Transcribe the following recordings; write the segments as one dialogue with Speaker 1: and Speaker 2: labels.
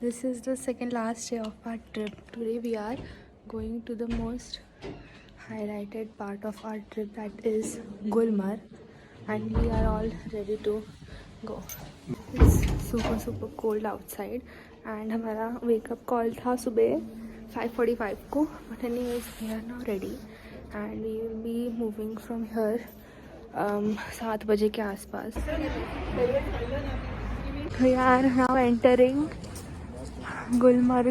Speaker 1: This is the second last day of our trip. Today we are going to the most highlighted part of our trip, that is Gulmarg, and we are all ready to go. It's super cold outside and हमारा wake up call था सुबह 5:45 को, but anyways we are now ready and we will be moving from here 7 बजे के आसपास. We are now entering Gulmarg.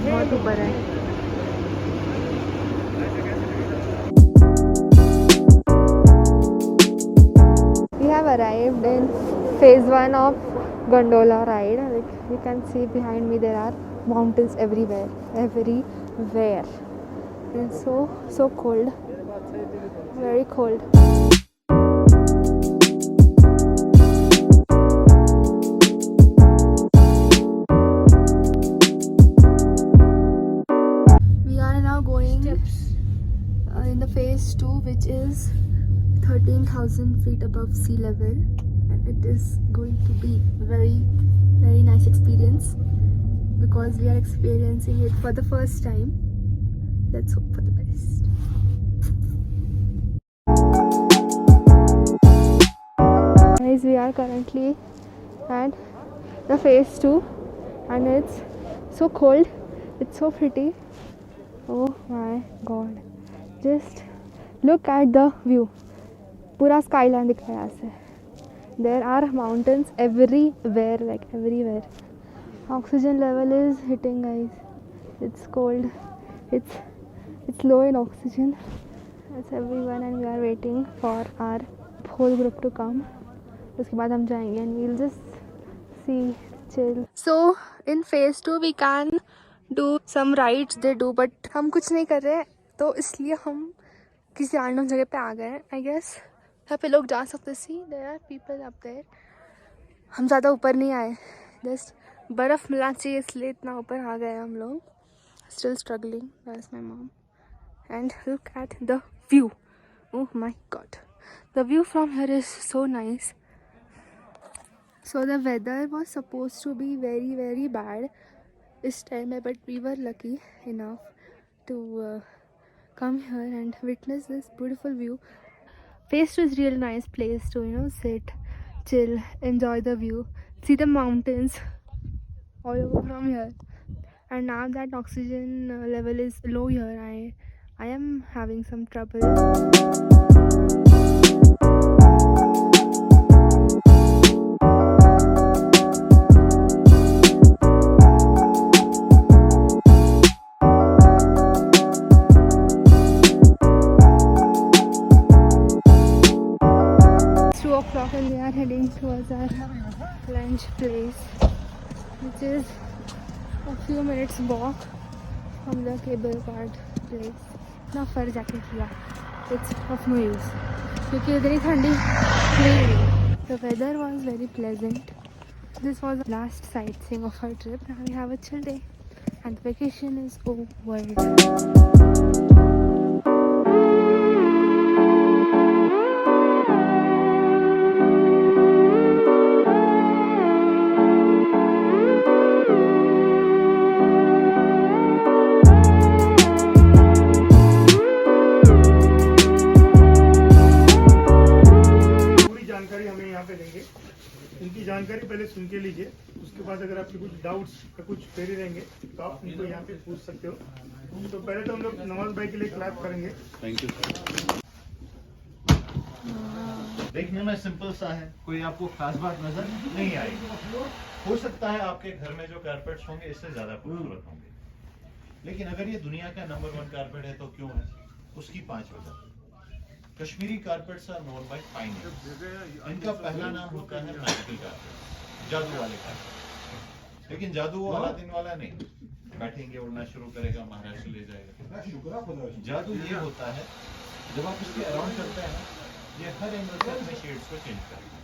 Speaker 1: बहुत ऊपर है. We have arrived in phase 1 of gondola ride. Like you can see behind me, there are mountains everywhere. It's so cold, very cold. We are now going in the phase 2, which is 13,000 feet above sea level, and it is going to be very nice experience because we are experiencing it for the first time. Let's hope for the best. Guys, we are currently at the phase 2 and it's so cold, it's so pretty. Oh my god, just look at the view. पूरा skyline दिख रहा है यहाँ से. There are mountains everywhere, like everywhere. Oxygen level is hitting, guys. It's cold. It's low in oxygen. That's everyone, and we are waiting for our whole group to come. उसके बाद हम जाएंगे and we'll just see, chill. So in phase 2 we can do some rides they do, but हम कुछ नहीं कर रहे, तो इसलिए हम किसी random जगह पे आ गए. I guess यहाँ पे लोग जा सकते. See, there are people up there. हम ज़्यादा ऊपर नहीं आए, जस्ट बर्फ़ मिलना चाहिए इसलिए इतना ऊपर आ गए हम लोग. Still struggling. That's my mom. And look at the view. Oh my god, the view from here is so nice. So the weather was supposed to be very bad this time, but we were lucky enough to come here and witness this beautiful view. Phase 2 is really nice place to, sit, chill, enjoy the view, see the mountains all over from here. And now that oxygen level is low here, I am having some trouble. 2 o'clock and we are heading towards our lunch place, which is a few minutes walk from the cable card place. ना फर जाके किया, it's of no use क्योंकि इधर ही ठंडी नहीं रही. The weather was very pleasant. This was the last sightseeing of our trip. Now we have a chill day and the vacation is over.
Speaker 2: इनकी जानकारी पहले सुन के लीजिए, उसके बाद अगर आपके कुछ डाउट्स या कुछ क्वेरी रहेंगे तो आप उनको यहाँ पे पूछ सकते हो. तो पहले तो हम लोग नवाज भाई के लिए क्लैप करेंगे.
Speaker 3: Thank you. देखने में सिंपल सा है, कोई आपको खास बात नजर नहीं आएगी. हो सकता है आपके घर में जो कारपेट्स होंगे इससे ज्यादा खूबसूरत होंगे, लेकिन अगर ये दुनिया का नंबर 1 कारपेट है तो क्यों है? उसकी 5 वजह. Kashmiri carpets are known by finance. इनका पहला नाम होता है मैजिकल कारपेट, जादू वाले कारपेट. लेकिन जादू वो अलादीन वाला नहीं, बैठेंगे उड़ना शुरू करेगा, महाराष्ट्र ले जाएगा. जादू ये होता है जब आप इसके अराउंड करते हैं ना, ये हर एंगल से अपने शेड्स को चेंज करता है.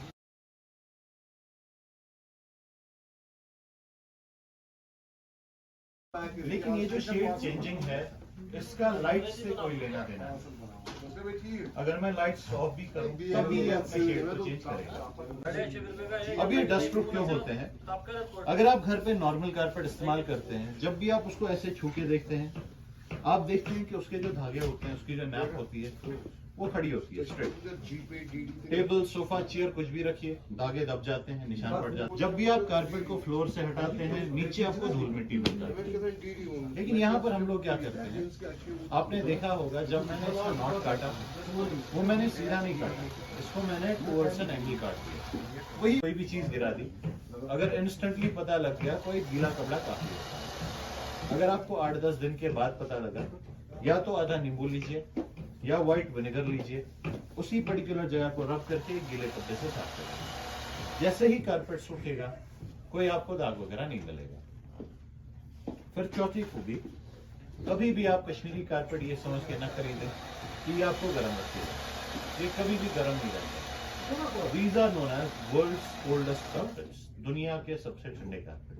Speaker 3: लेकिन ये जो शेड चेंजिंग है इसका लाइट से कोई लेना देना नहीं। अगर मैं लाइट्स ऑफ भी करूं तब भी ये अपने शेड को चेंज करेगा। अब ये डस्ट प्रूफ क्यों होते हैं? अगर आप घर पे नॉर्मल कारपेट इस्तेमाल करते हैं, जब भी आप उसको ऐसे छू के देखते हैं, आप देखते हैं कि उसके जो धागे होते हैं, उसकी जो नैप होती है वो खड़ी होती है स्ट्रेट। टेबल, सोफा, चेयर कुछ भी रखिए, धागे दब जाते हैं, निशान पड़ जाते हैं। जब भी आप कारपेट को फ्लोर से हटाते हैं, नीचे आपको धूल मिट्टी मिल जाती है। लेकिन यहाँ पर हम लोग क्या करते हैं, आपने देखा होगा जब मैंने इसका नॉट काटा वो मैंने सीधा नहीं काटा, इसको मैंने टुवर्ड्स एन एंगल काट दिया। वही कोई भी चीज गिरा दी, अगर इंस्टेंटली पता लग गया तो एक गीला कपड़ा काफी है। अगर आपको 8-10 दिन के बाद पता लगा, या तो आधा नींबू लीजिए या व्हाइट विनेगर लीजिए, उसी पर्टिकुलर जगह को रब करके गीले कपड़े से साफ करें। जैसे ही कारपेट सूखेगा कोई आपको दाग वगैरह नहीं मिलेगा। फिर चौथी खूबी, कभी भी आप कश्मीरी कारपेट ये समझ के न खरीदें कि ये आपको गर्म रखेगा, ये कभी भी गर्म नहीं रहता। These are known as world's coldest carpets, दुनिया के सबसे ठंडे कारपेट।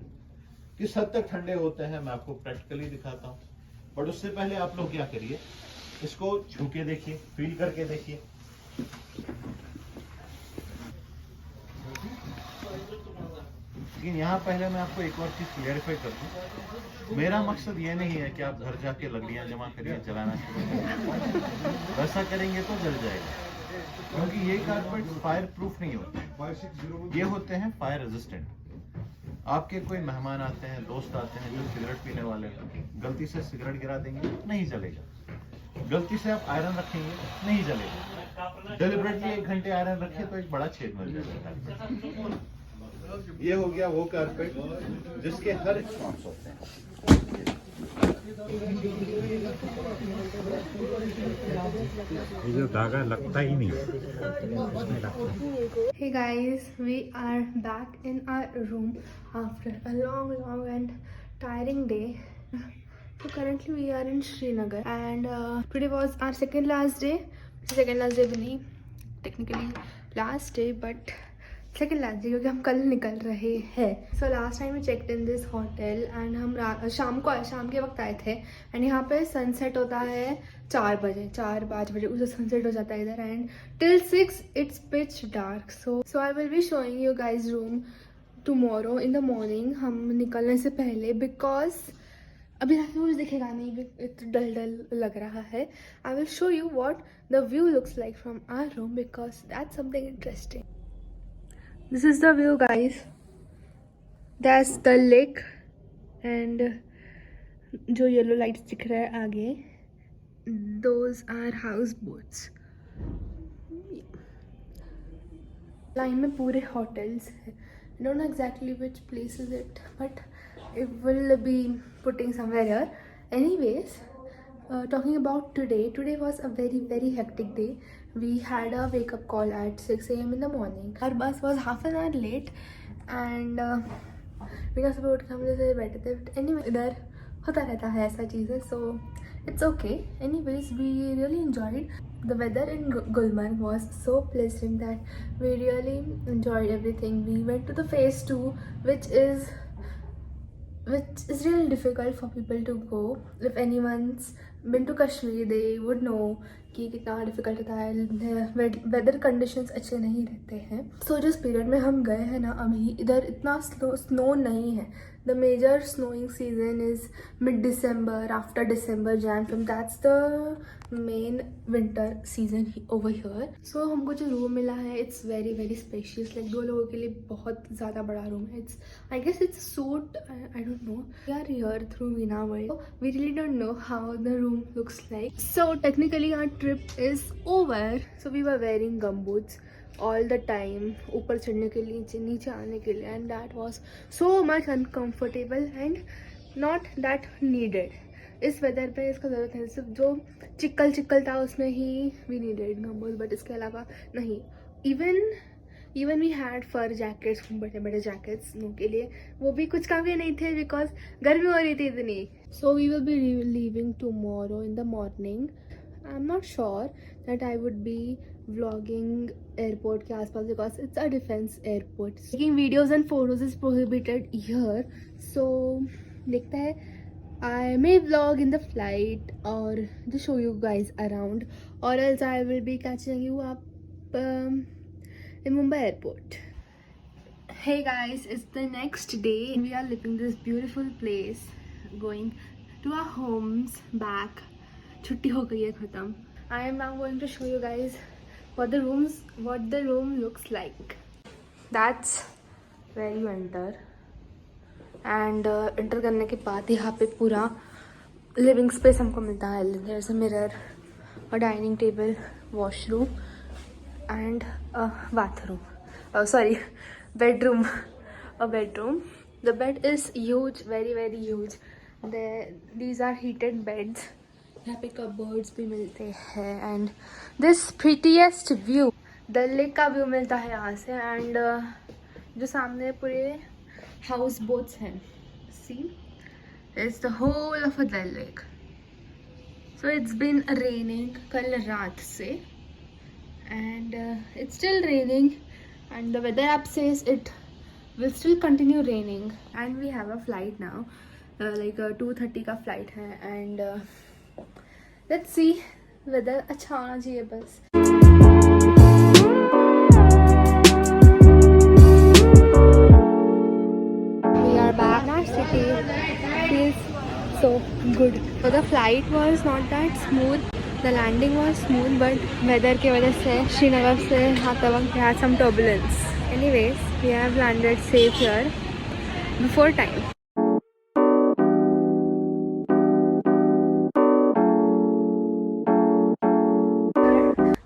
Speaker 3: किस हद तक ठंडे होते हैं मैं आपको प्रैक्टिकली दिखाता हूँ, बट उससे पहले आप लोग क्या करिए, इसको छू के देखिए, फील करके देखिए। लेकिन यहाँ पहले मैं आपको एक और चीज क्लियरिफाई कर दूं, मेरा मकसद ये नहीं है कि आप घर जाके लकड़ियाँ जमा करिए, जलाना शुरू करें। वैसा करेंगे तो जल जाएगा, क्योंकि ये कारपेट फायर प्रूफ नहीं होते, ये होते हैं फायर रेजिस्टेंट। आपके कोई मेहमान आते हैं, दोस्त आते हैं जो सिगरेट पीने वाले हैं, गलती से सिगरेट गिरा देंगे, नहीं जलेगा। गलती से आप आयरन रखेंगे, नहीं जलेगा। डिलिबरेटली 1 घंटे आयरन रखे तो एक बड़ा छेद मिल जाएगा। ये हो गया वो कारपेट जिसके हर स्पॉट्स होते हैं।
Speaker 4: ये जो धागा लगता ही नहीं उसमें लगता है।
Speaker 1: Hey guys, we are back in our room after a long and tiring day. So currently we are in Srinagar and today was our second last day भी नहीं, technically last day but second last day क्योंकि हम कल निकल रहे हैं। So last time we checked in this hotel and हम शाम के वक्त आए थे एंड यहाँ पे सनसेट होता है 4-5 बजे उसे सनसेट हो जाता है इधर and till 6 it's pitch dark. So I will be showing you guys room tomorrow in the morning, हम निकलने से पहले, because अभी रात में कुछ दिखेगा नहीं, डल लग रहा है। I will show you what the view looks like from our room because that's something interesting. This is the view guys, that's the lake and जो येलो लाइट्स दिख रहा है आगे, those are houseboats. Line में पूरे hotels है, I don't know exactly which place is it but it will be putting somewhere here. Anyways, talking about today was a very hectic day. We had a wake up call at 6 AM in the morning. Our bus was half an hour late and because सुबह उठ के हम जैसे बैठे थे, anyway इधर होता रहता है ऐसा चीज़ें, so it's okay. Anyways, we really enjoyed. The weather in Gulmarg was so pleasant that we really enjoyed everything. We went to the phase 2 which is really difficult for people to go. If anyone's been to Kashmir, they would know कि कितना difficult होता है, weather conditions अच्छे नहीं रहते हैं। सो जिस period में हम गए हैं ना, अभी इधर इतना स्नो नहीं है। The major snowing season is mid December, after December, Jan, फिर that's the main winter season over here. So हमको जो रूम मिला है इट्स वेरी स्पेशियस, लाइक 2 लोगों के लिए बहुत ज़्यादा बड़ा रूम है। It's I guess it's suite, I don't know, we are here through Veena World, we really don't know how the room looks like. So technically our trip is over. So we were wearing gumboots all the time, ऊपर चढ़ने के लिए, नीचे आने के लिए, and that was so much uncomfortable and not that needed. इस weather पे इसका ज़रूरत है, सिर्फ जो चिक्कल था उसमें ही we needed गम्बूट, बट इसके अलावा नहीं। even we had fur jackets, बड़े जैकेट्स स्नो के लिए, वो भी कुछ काफ़ी नहीं थे बिकॉज गर्मी हो रही थी इतनी। So we will be leaving tomorrow in the morning. I'm not sure that I would be vlogging airport के आसपास because it's a defense airport. Taking videos and photos is prohibited here. So देखते हैं I may vlog in the flight or just show you guys around, or else I will be catching you up in Mumbai airport. Hey guys, it's the next day. We are leaving this beautiful place, going to our homes back. Chutti ho gayi hai khatam. I am now going to show you guys what the room looks like. That's where you enter. And enter करने के बाद यहाँ पे पूरा living space हमको मिलता है. There is a mirror, a dining table, washroom and bathroom, sorry bedroom, a bedroom. The bed is huge, very very huge. These are heated beds. यहाँ पे कबर्ड्स भी मिलते हैं and this prettiest view, Dal lake का view मिलता है यहाँ से. एंड जो सामने पूरे house boats हैं. See, it's the whole of a Dal Lake. So it's been raining कल रात से and it's still raining and the weather app says it will still continue raining. And we have a flight now, like 2:30 का flight है. And let's see weather अच्छा होना चाहिए बस. Feels so good. So the flight was not that smooth. The landing was smooth, but weather के वजह से श्रीनगर से Hatawang we had some turbulence. Anyways, we have landed safe here before time.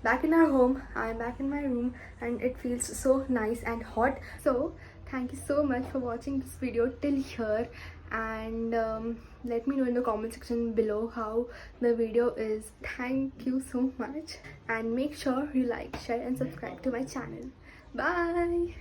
Speaker 1: Back in our home, I'm back in my room and it feels so nice and hot. So thank you so much for watching this video till here, and let me know in the comment section below how the video is. Thank you so much, and make sure you like, share and subscribe to my channel. Bye.